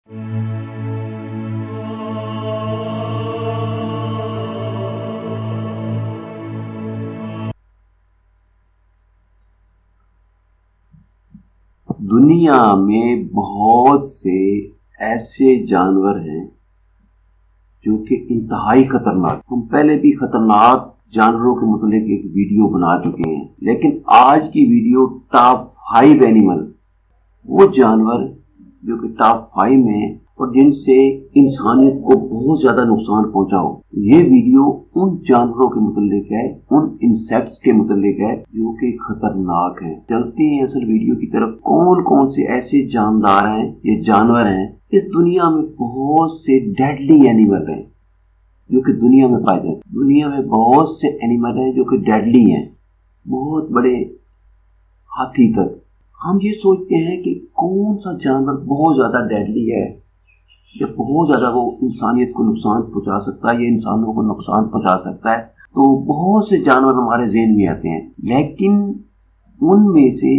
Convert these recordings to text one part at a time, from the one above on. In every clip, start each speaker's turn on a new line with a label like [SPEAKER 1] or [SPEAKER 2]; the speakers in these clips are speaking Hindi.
[SPEAKER 1] दुनिया में बहुत से ऐसे जानवर हैं जो कि इंतहाई खतरनाक। हम पहले भी खतरनाक जानवरों के मुतालिक एक वीडियो बना चुके हैं, लेकिन आज की वीडियो टॉप 5 एनिमल, वो जानवर जो कि टॉप 5 में और जिनसे इंसानियत को बहुत ज्यादा नुकसान पहुंचा हो। ये वीडियो उन जानवरों के मुतालिक है, उन इंसेक्ट्स के मुतालिक है जो कि खतरनाक हैं। चलते हैं असल वीडियो की तरफ। कौन कौन से ऐसे जानदार हैं, ये जानवर हैं। इस दुनिया में बहुत से डेडली एनिमल हैं जो कि दुनिया में पाए जाते हैं। दुनिया में बहुत से एनिमल हैं जो कि डेडली हैं, बहुत बड़े हाथी तक। हम ये सोचते हैं कि कौन सा जानवर बहुत ज्यादा डेडली है या बहुत ज्यादा वो इंसानियत को नुकसान पहुंचा सकता है, ये इंसानों को नुकसान पहुंचा सकता है। तो बहुत से जानवर हमारे ज़हन में आते हैं, लेकिन उनमें से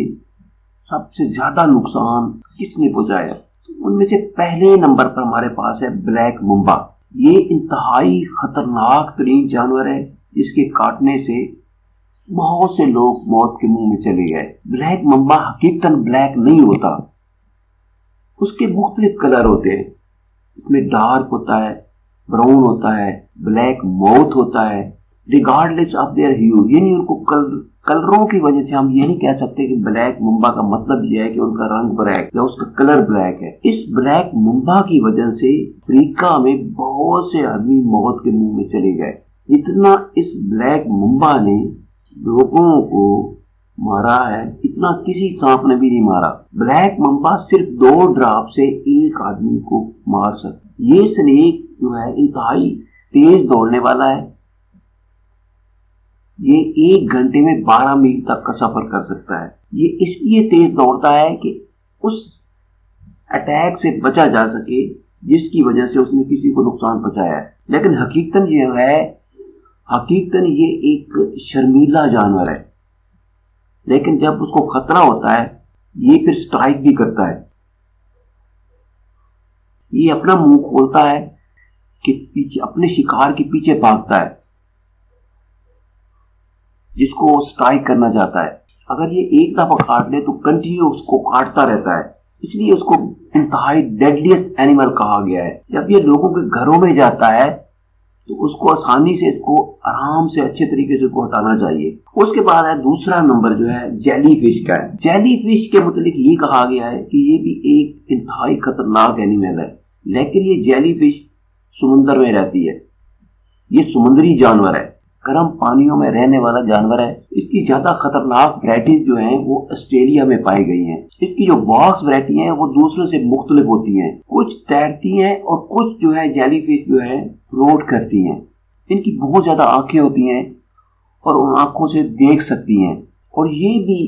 [SPEAKER 1] सबसे ज्यादा नुकसान किसने पहुंचाया? उनमें से पहले नंबर पर हमारे पास है ब्लैक मम्बा। ये इंतहाई खतरनाक तरीन जानवर है, जिसके काटने से बहुत से लोग मौत के मुंह में चले गए। ब्लैक मम्बा हकीकतन ब्लैक नहीं होता, उसके मुख्तलिफ कलर होते हैं। इसमें डार्क होता है, ब्राउन होता है, ब्लैक माउथ होता है। रिगार्डलेस ऑफ देयर ह्यू, यानी उनको कलरों की वजह से हम ये नहीं कह सकते कि ब्लैक मम्बा का मतलब यह है कि उनका रंग ब्लैक या उसका कलर ब्लैक है। इस ब्लैक मम्बा की वजह से अफ्रीका में बहुत से आदमी मौत के मुंह में चले गए। इतना इस ब्लैक मम्बा ने लोगों को मारा है, इतना किसी सांप ने भी नहीं मारा। ब्लैक मम्बा सिर्फ 2 ड्रॉप से एक आदमी को मार सकता। ये स्नेक जो है इंतहाई तेज दौड़ने वाला है। ये 1 घंटे में 12 मील तक का सफर कर सकता है। ये इसलिए तेज दौड़ता है कि उस अटैक से बचा जा सके जिसकी वजह से उसने किसी को नुकसान पहुंचाया है। लेकिन हकीकतन ये एक शर्मीला जानवर है, लेकिन जब उसको खतरा होता है ये फिर स्ट्राइक भी करता है। ये अपना मुंह खोलता है कि पीछे अपने शिकार के पीछे भागता है जिसको स्ट्राइक करना चाहता है। अगर ये एक दफा काट ले तो कंटिन्यू उसको काटता रहता है, इसलिए उसको इंतहाई डेडलीस्ट एनिमल कहा गया है। जब ये लोगों के घरों में जाता है तो उसको आसानी से इसको आराम से अच्छे तरीके से हटाना चाहिए। उसके बाद है दूसरा नंबर जो है जेलीफिश का है। जेलीफिश के मुतालिक ये कहा गया है कि ये भी एक इंतहाई खतरनाक एनिमल है, लेकिन ये जेलीफिश समुद्र में रहती है। ये समुद्री जानवर है, गर्म पानियों में रहने वाला जानवर है। इसकी ज्यादा खतरनाक वैरायटीज जो हैं वो ऑस्ट्रेलिया में पाई गई हैं। इसकी जो बॉक्स वैरायटी हैं वो दूसरों से मुख्तलिफ होती हैं। कुछ तैरती हैं और कुछ जो है जेलीफिश जो है फ्लोट करती हैं। इनकी बहुत ज्यादा आंखें होती हैं और उन आंखों से देख सकती हैं, और ये भी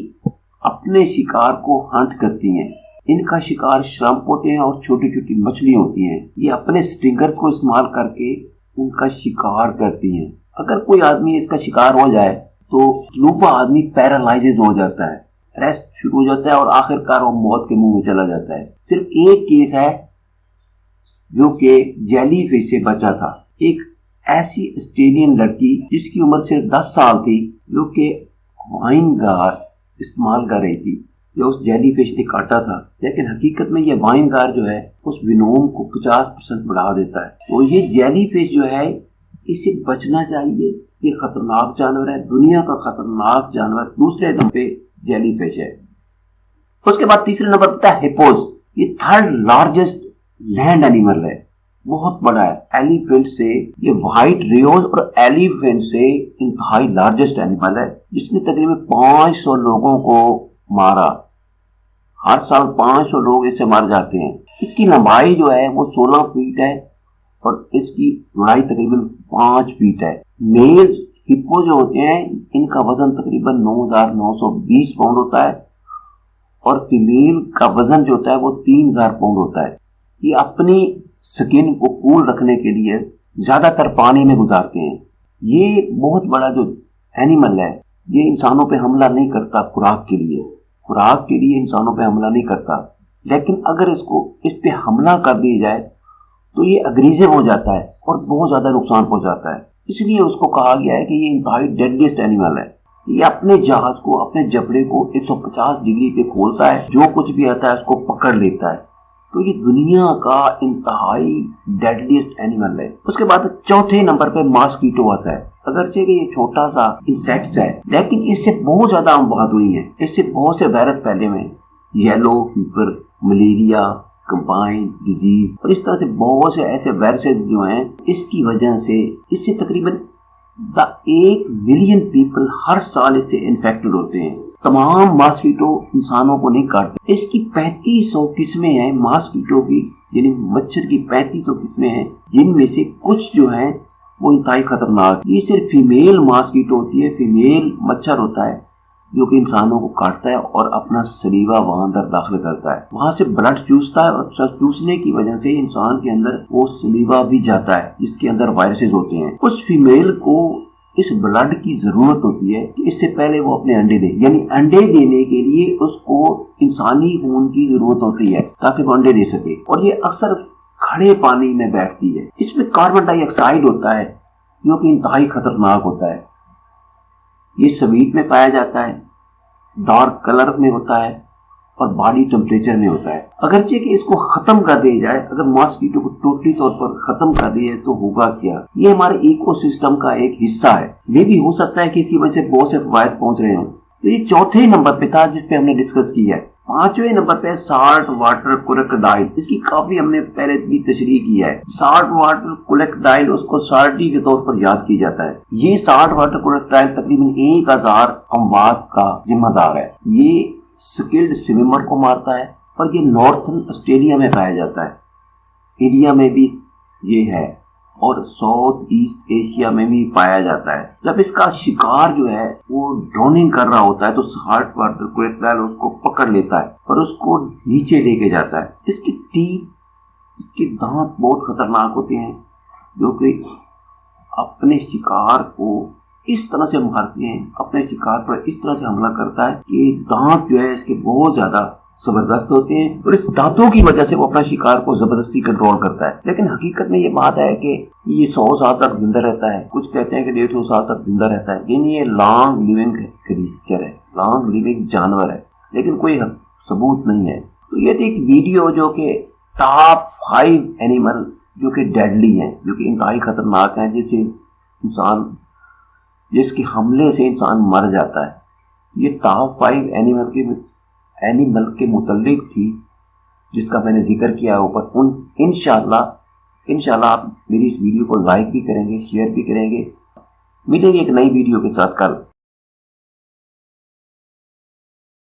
[SPEAKER 1] अपने शिकार को हंट करती हैं। इनका शिकार श्रम्प होते हैं और छोटी छोटी मछलियां होती हैं। ये अपने स्टिंगर्स को इस्तेमाल करके उनका शिकार करती हैं। अगर कोई आदमी इसका शिकार हो जाए तो लूपा आदमी पैरालाइज हो जाता है, रेस्ट शुरू हो जाता है और आखिरकार वो मौत के मुंह में चला जाता है। सिर्फ एक केस है जो कि जेलीफिश से बचा था। एक ऐसी ऑस्ट्रेलियन लड़की जिसकी उम्र सिर्फ 10 साल थी, जो कि वाइन गार इस्तेमाल कर रही थी, जो उस जेलीफिश ने काटा था। लेकिन हकीकत में ये वाइन गार जो है उस विनोम को 50% बढ़ा देता है। तो ये जेलीफिश जो है इसे बचना चाहिए। ये खतरनाक जानवर है, दुनिया का खतरनाक जानवर। दूसरे नंबर पे जेलीफिश है। उसके बाद तीसरे नंबर पर है हिप्पोज। ये 3rd लार्जेस्ट लैंड एनिमल है, बहुत बड़ा है। एलिफेंट से ये व्हाइट रियोज और एलिफेंट से इंतहाई लार्जेस्ट एनिमल है, जिसने तकरीबन 500 लोगों को मारा। हर साल 500 लोग इससे मार जाते हैं। इसकी लंबाई जो है वो 16 फीट है और इसकी चौड़ाई तकरीबन 5 फीट है। मेल हिप्पो जो होते हैं इनका वजन तकरीबन 9,920 पाउंड होता है और फीमेल का वजन जो होता है वो 3,000 पाउंड होता है। ये अपनी स्किन को कूल रखने के लिए ज्यादातर पानी में गुजारते हैं। ये बहुत बड़ा जो एनिमल है ये इंसानों पे हमला नहीं करता। खुराक के लिए इंसानों पे हमला नहीं करता। लेकिन अगर इसको इस पे हमला कर दिया जाए तो ये अग्रेसिव हो जाता है और बहुत ज्यादा नुकसान पहुंचाता है। इसलिए उसको कहा गया है कि ये इंतहाई डेडलीस्ट एनिमल है। ये अपने जहाज को, अपने जबड़े को 150 डिग्री पे खोलता है, जो कुछ भी आता है उसको पकड़ लेता है। तो ये दुनिया का इंतहाई डेडलीस्ट एनिमल है। उसके बाद चौथे नंबर पे मॉस्किटो आता है। अगरचे कि ये छोटा सा इंसेक्ट है, लेकिन इससे बहुत ज्यादा आबाद हुई है। इससे बहुत से वायरस फैले हुए हैं, yellow fever, malaria, combine disease और इस तरह से बहुत से ऐसे वायरसेस जो हैं, इसकी वजह से इससे तकरीबन 1 मिलियन पीपल हर साल इससे इन्फेक्टेड होते हैं। तमाम मॉस्किटो इंसानों को नहीं काटते। इसकी 3500 किस्में हैं मॉस्किटो की, यानी मच्छर की 3500 किस्में हैं, जिनमें से कुछ जो हैं वो इंतहाई खतरनाक। ये सिर्फ फीमेल मॉस्किटो होती है, फीमेल मच्छर होता है जो कि इंसानों को काटता है और अपना सलीवा वहां अंदर दाखिल करता है। वहां से ब्लड चूसता है और चूसने की वजह से इंसान के अंदर वो सलीवा भी जाता है जिसके अंदर वायरसेस होते हैं। उस फीमेल को इस ब्लड की जरूरत होती है कि इससे पहले वो अपने अंडे दे, यानी अंडे देने के लिए उसको इंसानी खून की जरूरत होती है ताकि वो अंडे दे सके। और ये अक्सर खड़े पानी में बैठती है। इसमें कार्बन डाइऑक्साइड होता है जो कि इंतहाई खतरनाक होता है। ये स्वीट में पाया जाता है, डार्क कलर में होता है और बॉडी टेम्परेचर में होता है। अगरचे कि इसको खत्म कर दिया जाए, अगर मॉस्किटो को टोटली तौर पर खत्म कर दिया तो होगा क्या? ये हमारे इकोसिस्टम का एक हिस्सा है। ये भी हो सकता है कि इसकी वजह से बहुत से फवायद पहुंच रहे हों। तो ये चौथे नंबर पे था जिसपे हमने डिस्कस किया है। 5वें नंबर पे साल्ट वाटर क्रोकोडाइल। इसकी काफी हमने पहले भी तशरीह की है। साल्ट वाटर क्रोकोडाइल, उसको साल्टी के तौर पर याद किया जाता है। ये साल्ट वाटर क्रोकोडाइल तकरीबन 1000 अमवात का जिम्मेदार है। ये स्किल्ड स्विमर को मारता है और ये नॉर्थन ऑस्ट्रेलिया में पाया जाता है, इंडिया में भी ये है और साउथ ईस्ट एशिया में भी पाया जाता है। जब इसका शिकार जो है वो ड्रोनिंग कर रहा होता है तो साल्ट वाटर क्रोकोडाइल उसको पकड़ लेता है और उसको नीचे लेके जाता है। इसकी टीथ, इसके दांत बहुत खतरनाक होते हैं जो कि अपने शिकार को इस तरह से मारते हैं, अपने शिकार पर इस तरह से हमला करता है कि दांत जो है इसके बहुत ज्यादा जबरदस्त होते हैं और इस दांतों की वजह से वो अपना शिकार को जबरदस्ती कंट्रोल करता है। लेकिन हकीकत में ये बात है कि ये 100 साल तक जिंदा रहता है, कुछ कहते हैं कि 150 साल तक जिंदा रहता है। यानी ये लॉन्ग लिविंग क्रीचर है, लॉन्ग लिविंग जानवर है, लेकिन कोई सबूत नहीं है। तो ये थी एक वीडियो जो कि टॉप 5 एनिमल जो कि डेडली हैं, जो कि इंतहाई खतरनाक हैं, जिसके हमले से इंसान मर जाता है। ये टॉप 5 एनिमल के मुतल्लिक थी जिसका मैंने जिक्र किया ऊपर। इंशाल्लाह आप मेरी इस वीडियो को लाइक भी करेंगे, शेयर भी करेंगे। मिलेंगे एक नई वीडियो के साथ कल।